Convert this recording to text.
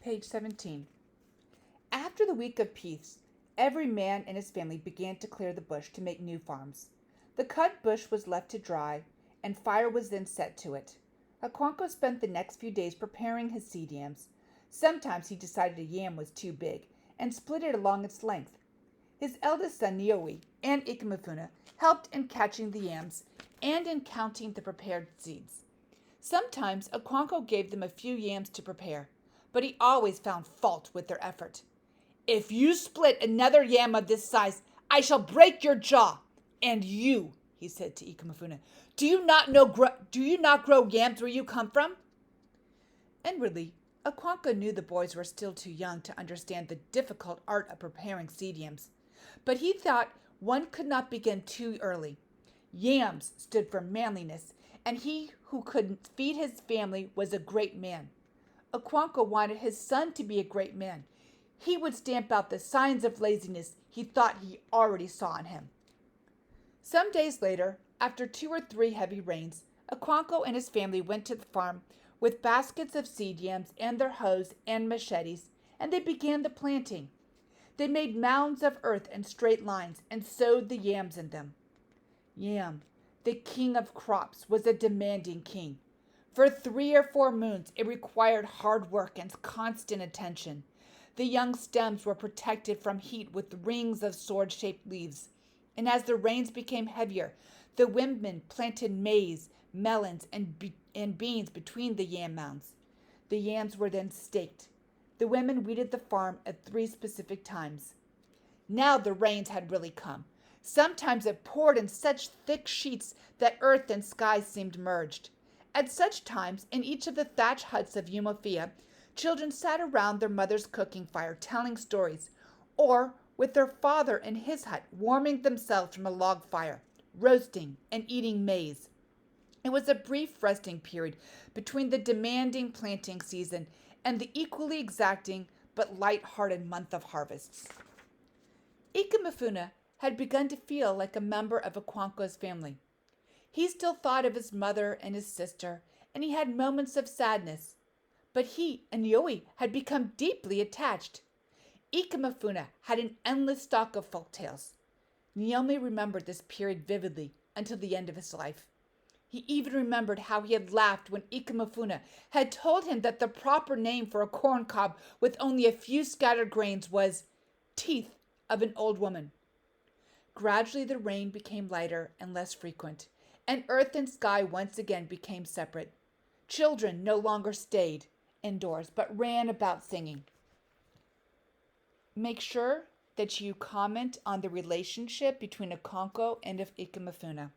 Page 17. After the week of peace, every man and his family began to clear the bush to make new farms. The cut bush was left to dry, and fire was then set to it. Okonkwo spent the next few days preparing his seed yams. Sometimes he decided a yam was too big and split it along its length. His eldest son Neowi and Ikemefuna helped in catching the yams and in counting the prepared seeds. Sometimes Okonkwo gave them a few yams to prepare, but he always found fault with their effort. "If you split another yam of this size, I shall break your jaw. And you," he said to Ikemefuna, do you not grow yams where you come from?" Inwardly, Okonkwo knew the boys were still too young to understand the difficult art of preparing seed yams, but he thought one could not begin too early. Yams stood for manliness, and he who could feed his family was a great man. Okonkwo wanted his son to be a great man. He would stamp out the signs of laziness he thought he already saw in him. Some days later, after 2 or 3 heavy rains, Okonkwo and his family went to the farm with baskets of seed yams and their hoes and machetes, and they began the planting. They made mounds of earth in straight lines and sowed the yams in them. Yam, the king of crops, was a demanding king. For 3 or 4 moons, it required hard work and constant attention. The young stems were protected from heat with rings of sword-shaped leaves, and as the rains became heavier, the women planted maize, melons, and beans between the yam mounds. The yams were then staked. The women weeded the farm at 3 specific times. Now the rains had really come. Sometimes it poured in such thick sheets that earth and sky seemed merged. At such times, in each of the thatch huts of Umuofia, children sat around their mother's cooking fire telling stories, or with their father in his hut warming themselves from a log fire, roasting and eating maize. It was a brief resting period between the demanding planting season and the equally exacting but light-hearted month of harvests. Ikemefuna had begun to feel like a member of Okonkwo's family. He still thought of his mother and his sister, and he had moments of sadness. But he and Neowi had become deeply attached. Ikemefuna had an endless stock of folk tales. Neomi remembered this period vividly until the end of his life. He even remembered how he had laughed when Ikemefuna had told him that the proper name for a corn cob with only a few scattered grains was teeth of an old woman. Gradually the rain became lighter and less frequent, and earth and sky once again became separate. Children no longer stayed indoors, but ran about singing. Make sure that you comment on the relationship between Okonkwo and Ikemefuna.